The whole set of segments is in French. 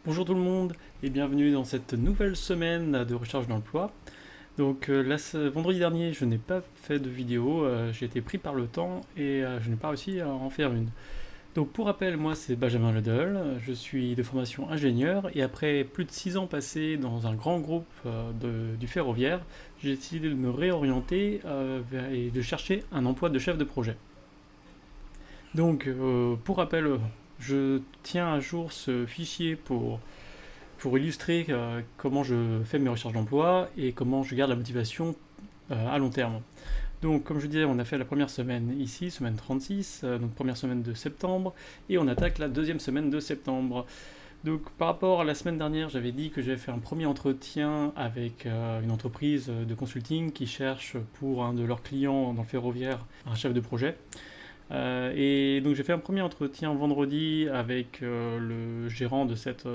Bonjour tout le monde et bienvenue dans cette nouvelle semaine de recherche d'emploi. Donc vendredi dernier, je n'ai pas fait de vidéo, j'ai été pris par le temps et je n'ai pas réussi à en faire une. Donc pour rappel, moi c'est Benjamin Ledel, je suis de formation ingénieur et après plus de 6 ans passés dans un grand groupe du ferroviaire, j'ai décidé de me réorienter et de chercher un emploi de chef de projet. Donc pour rappel, je tiens à jour ce fichier pour illustrer comment je fais mes recherches d'emploi et comment je garde la motivation à long terme. Donc, comme je disais, on a fait la première semaine ici, semaine 36, donc première semaine de septembre, et on attaque la deuxième semaine de septembre. Donc, par rapport à la semaine dernière, j'avais dit que j'avais fait un premier entretien avec une entreprise de consulting qui cherche pour un de leurs clients dans le ferroviaire un chef de projet. Et donc, j'ai fait un premier entretien vendredi avec le gérant de cette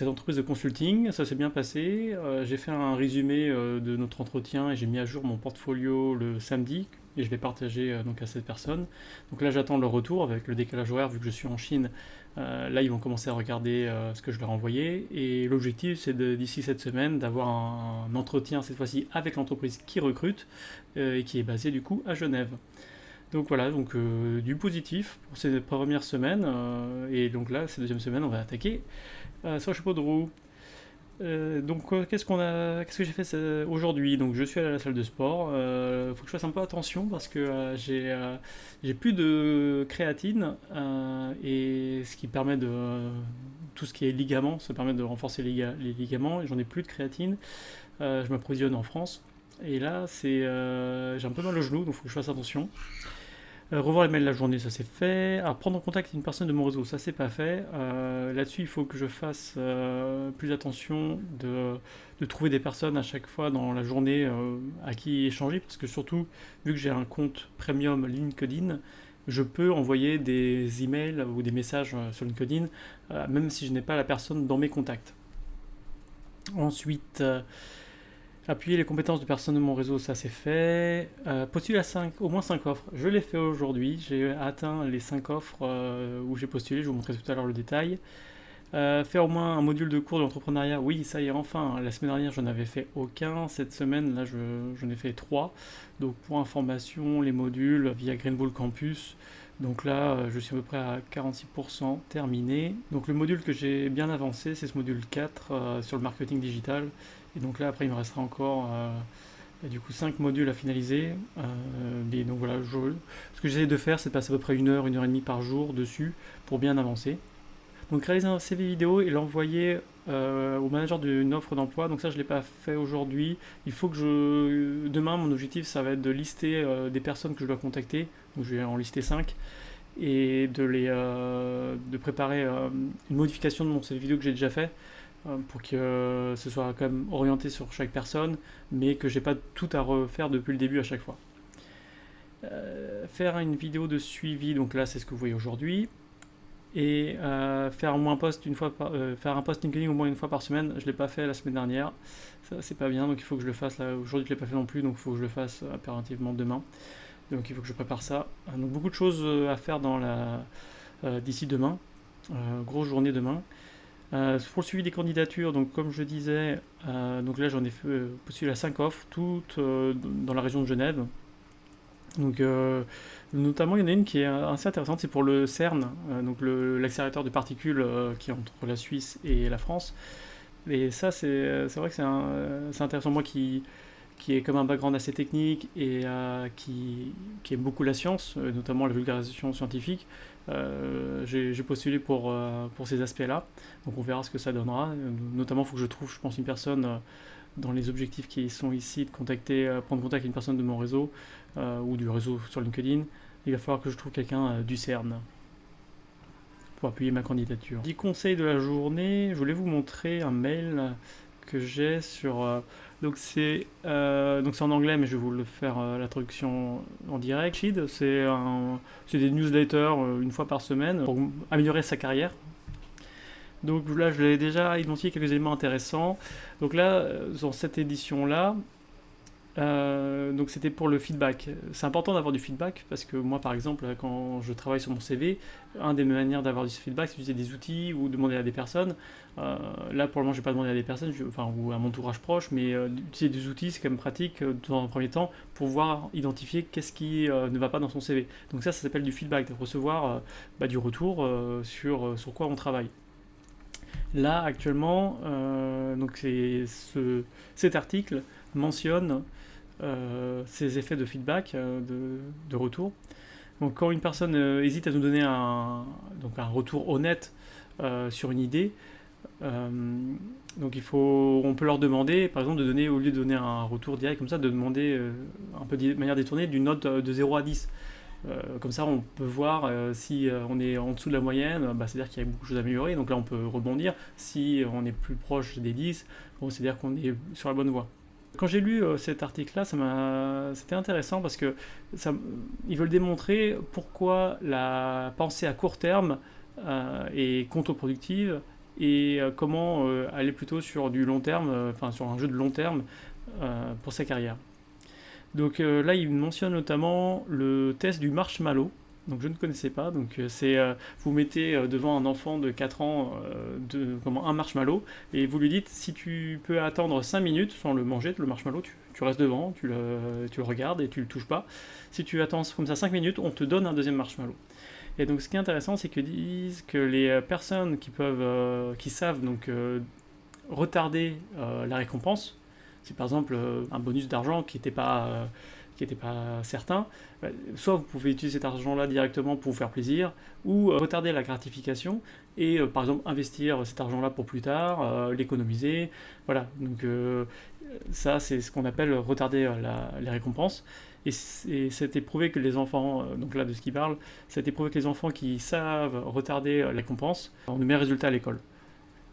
entreprise de consulting. Ça s'est bien passé. J'ai fait un résumé de notre entretien et j'ai mis à jour mon portfolio le samedi et je l'ai partagé donc à cette personne. Donc là, j'attends leur retour avec le décalage horaire vu que je suis en Chine. Là, ils vont commencer à regarder ce que je leur ai envoyé et l'objectif, c'est d'ici cette semaine d'avoir un entretien cette fois-ci avec l'entreprise qui recrute et qui est basée du coup à Genève. Donc voilà, donc du positif pour ces premières semaines. Et donc là, cette deuxième semaine, on va attaquer sur le chapeau de roue. Qu'est-ce que j'ai fait aujourd'hui? Donc je suis allé à la salle de sport. Faut que je fasse un peu attention parce que j'ai plus de créatine et ce qui permet de tout ce qui est ligaments, ça permet de renforcer les ligaments. Et j'en ai plus de créatine. Je m'approvisionne en France. Et là, j'ai un peu mal au genou, donc il faut que je fasse attention. Revoir les mails de la journée, ça c'est fait. Alors, prendre en contact avec une personne de mon réseau, ça c'est pas fait. Là-dessus, il faut que je fasse plus attention de trouver des personnes à chaque fois dans la journée à qui échanger, parce que surtout, vu que j'ai un compte premium LinkedIn, je peux envoyer des emails ou des messages sur LinkedIn, même si je n'ai pas la personne dans mes contacts. Ensuite, appuyer les compétences de personnes de mon réseau, ça c'est fait. Postuler à au moins 5 offres, je l'ai fait aujourd'hui. J'ai atteint les 5 offres où j'ai postulé, je vous montrerai tout à l'heure le détail. Faire au moins un module de cours d'entrepreneuriat, oui, ça y est, enfin. La semaine dernière, je n'avais fait aucun. Cette semaine, là, j'en ai fait 3. Donc, pour information, les modules via Green Bull Campus. Donc là, je suis à peu près à 46% terminé. Donc, le module que j'ai bien avancé, c'est ce module 4 sur le marketing digital. Et donc là, après, il me restera encore du coup 5 modules à finaliser. Et donc voilà, ce que j'essaie de faire, c'est de passer à peu près une heure et demie par jour dessus pour bien avancer. Donc réaliser un CV vidéo et l'envoyer au manager d'une offre d'emploi. Donc ça, je ne l'ai pas fait aujourd'hui. Il faut que Demain, mon objectif, ça va être de lister des personnes que je dois contacter. Donc je vais en lister 5 et de préparer une modification de mon CV vidéo que j'ai déjà fait pour que ce soit quand même orienté sur chaque personne, mais que j'ai pas tout à refaire depuis le début à chaque fois. Faire une vidéo de suivi, donc là c'est ce que vous voyez aujourd'hui, et faire au moins faire un post LinkedIn au moins une fois par semaine. Je l'ai pas fait la semaine dernière, ça c'est pas bien, donc il faut que je le fasse là. Aujourd'hui je l'ai pas fait non plus, donc il faut que je le fasse impérativement demain. Donc il faut que je prépare ça. Donc beaucoup de choses à faire d'ici demain. Grosse journée demain. Pour le suivi des candidatures, donc comme je disais, donc là j'en ai postulé à 5 offres, toutes dans la région de Genève. Donc notamment il y en a une qui est assez intéressante, c'est pour le CERN, donc l'accélérateur de particules qui est entre la Suisse et la France. Et ça c'est vrai que c'est intéressant. Moi qui est comme un background assez technique et qui aime beaucoup la science, notamment la vulgarisation scientifique. J'ai postulé pour ces aspects-là, donc on verra ce que ça donnera. Notamment, il faut que je trouve, je pense, une personne dans les objectifs qui sont ici, de prendre contact avec une personne de mon réseau ou du réseau sur LinkedIn. Il va falloir que je trouve quelqu'un du CERN pour appuyer ma candidature. 10 conseils de la journée, je voulais vous montrer un mail que j'ai sur donc c'est en anglais, mais je vais vous le faire la traduction en direct. C'est des newsletters une fois par semaine pour améliorer sa carrière. Donc là, je l'ai déjà identifié quelques éléments intéressants. Donc là, dans cette édition-là, Donc c'était pour le feedback. C'est important d'avoir du feedback parce que moi par exemple quand je travaille sur mon CV, une des manières d'avoir du feedback c'est d'utiliser des outils ou demander à des personnes. Là pour le moment je vais pas demandé à des personnes, enfin ou à mon entourage proche, mais d'utiliser des outils c'est quand même pratique dans un premier temps pour voir identifier qu'est-ce qui ne va pas dans son CV. Donc ça s'appelle du feedback, de recevoir du retour sur quoi on travaille. Là actuellement, donc cet article mentionne ces effets de feedback, de retour. Donc quand une personne hésite à nous donner donc un retour honnête sur une idée, euh, donc on peut leur demander, par exemple, de donner, au lieu de donner un retour direct comme ça, de demander un peu de manière détournée d'une note de 0 à 10. Comme ça, on peut voir si on est en dessous de la moyenne, c'est-à-dire qu'il y a beaucoup de choses à améliorer, donc là on peut rebondir. Si on est plus proche des 10, bon, c'est-à-dire qu'on est sur la bonne voie. Quand j'ai lu cet article-là, c'était intéressant parce que ils veulent démontrer pourquoi la pensée à court terme est contre-productive et comment aller plutôt sur du long terme, enfin sur un jeu de long terme pour sa carrière. Donc là, il mentionne notamment le test du marshmallow. Donc je ne connaissais pas. Donc vous mettez devant un enfant de 4 ans un marshmallow et vous lui dites si tu peux attendre 5 minutes sans le manger, le marshmallow, tu restes devant, tu le regardes et tu le touches pas. Si tu attends comme ça 5 minutes, on te donne un deuxième marshmallow. Et donc ce qui est intéressant, c'est qu'ils disent que les personnes qui savent donc retarder la récompense, c'est par exemple un bonus d'argent qui n'était pas certain, soit vous pouvez utiliser cet argent-là directement pour vous faire plaisir, ou retarder la gratification et par exemple investir cet argent-là pour plus tard, l'économiser. Voilà, donc ça c'est ce qu'on appelle retarder les récompenses. Et c'était prouvé que les enfants, donc là de ce qu'il parle, c'était prouvé que les enfants qui savent retarder la récompense ont de meilleurs résultats à l'école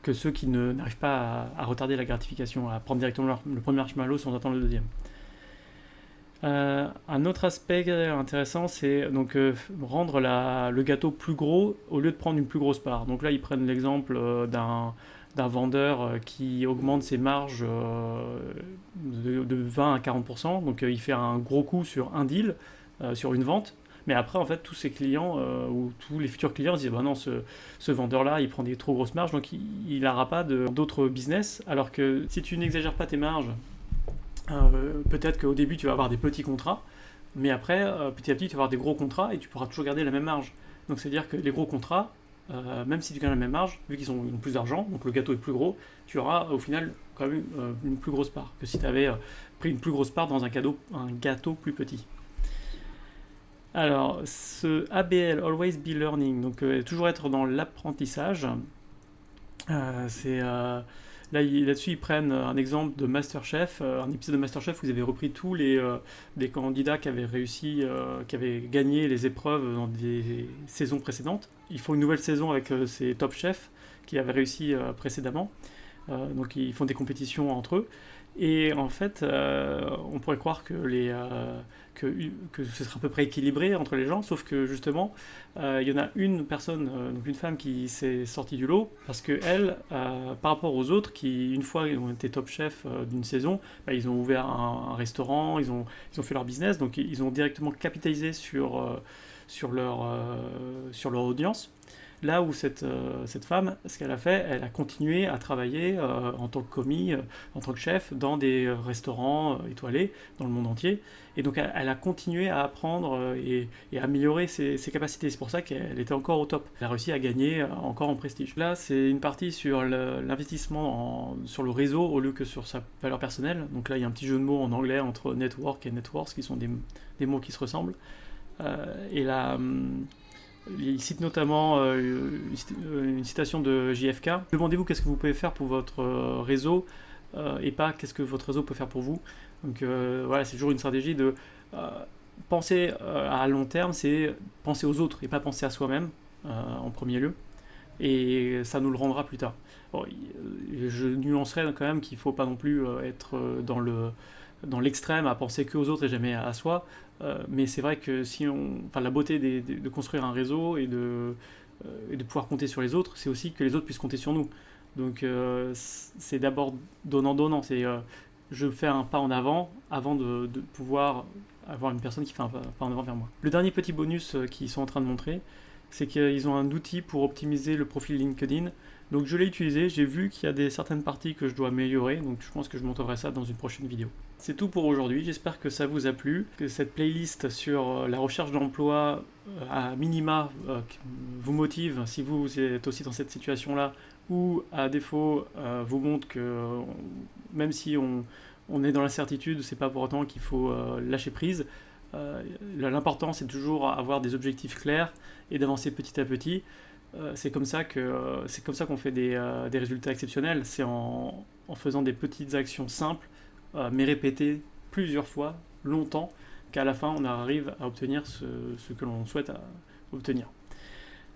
que ceux qui n'arrivent pas à retarder la gratification, à prendre directement le premier marshmallow sans attendre le deuxième. Un autre aspect intéressant, c'est donc rendre le gâteau plus gros au lieu de prendre une plus grosse part. Donc là, ils prennent l'exemple d'un vendeur qui augmente ses marges de 20 à 40%. Donc il fait un gros coup sur un deal, sur une vente. Mais après, en fait, tous ses clients ou tous les futurs clients disent bah non, ce vendeur-là, il prend des trop grosses marges, donc il n'aura pas d'autres business. Alors que si tu n'exagères pas tes marges, peut-être qu'au début, tu vas avoir des petits contrats, mais après, petit à petit, tu vas avoir des gros contrats et tu pourras toujours garder la même marge. Donc, c'est-à-dire que les gros contrats, même si tu gagnes la même marge, vu qu'ils ont plus d'argent, donc le gâteau est plus gros, tu auras au final quand même une plus grosse part que si tu avais pris une plus grosse part dans un gâteau plus petit. Alors, ce ABL, Always Be Learning, donc toujours être dans l'apprentissage, c'est là-dessus, ils prennent un exemple de MasterChef, un épisode de MasterChef où ils avaient repris tous les candidats qui avaient réussi, qui avaient gagné les épreuves dans des saisons précédentes. Ils font une nouvelle saison avec ces top chefs qui avaient réussi précédemment. Donc ils font des compétitions entre eux. Et en fait, on pourrait croire que ce sera à peu près équilibré entre les gens, sauf que justement, il y en a une personne, donc une femme qui s'est sortie du lot, parce que elle, par rapport aux autres qui, une fois, ont été top chef d'une saison, ils ont ouvert un restaurant, ils ont fait leur business, donc ils ont directement capitalisé sur leur audience. Là où cette femme, ce qu'elle a fait, elle a continué à travailler en tant que commis, en tant que chef, dans des restaurants étoilés dans le monde entier. Et donc elle a continué à apprendre et à améliorer ses capacités. C'est pour ça qu'elle était encore au top. Elle a réussi à gagner encore en prestige. Là, c'est une partie sur l'investissement sur le réseau au lieu que sur sa valeur personnelle. Donc là, il y a un petit jeu de mots en anglais entre network et net worth, qui sont des mots qui se ressemblent. Et là... il cite notamment une citation de JFK. Demandez-vous qu'est-ce que vous pouvez faire pour votre réseau et pas qu'est-ce que votre réseau peut faire pour vous. Donc voilà, c'est toujours une stratégie de penser à long terme, c'est penser aux autres et pas penser à soi-même en premier lieu. Et ça nous le rendra plus tard. Bon, je nuancerai quand même qu'il ne faut pas non plus être dans l'extrême à penser que aux autres et jamais à soi. Mais c'est vrai que la beauté de construire un réseau et de pouvoir compter sur les autres, c'est aussi que les autres puissent compter sur nous. Donc c'est d'abord donnant-donnant. C'est je fais un pas en avant de pouvoir avoir une personne qui fait un pas en avant vers moi. Le dernier petit bonus qu'ils sont en train de montrer, c'est qu'ils ont un outil pour optimiser le profil LinkedIn. Donc je l'ai utilisé, j'ai vu qu'il y a certaines parties que je dois améliorer, donc je pense que je montrerai ça dans une prochaine vidéo. C'est tout pour aujourd'hui, j'espère que ça vous a plu, que cette playlist sur la recherche d'emploi à minima vous motive si vous êtes aussi dans cette situation-là, ou à défaut vous montre que même si on est dans l'incertitude, c'est pas pour autant qu'il faut lâcher prise. L'important c'est toujours avoir des objectifs clairs et d'avancer petit à petit. C'est comme ça qu'on fait des résultats exceptionnels. C'est en faisant des petites actions simples, mais répétées plusieurs fois, longtemps, qu'à la fin on arrive à obtenir ce que l'on souhaite obtenir.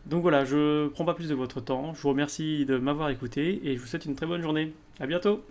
Donc voilà, je ne prends pas plus de votre temps. Je vous remercie de m'avoir écouté et je vous souhaite une très bonne journée. À bientôt!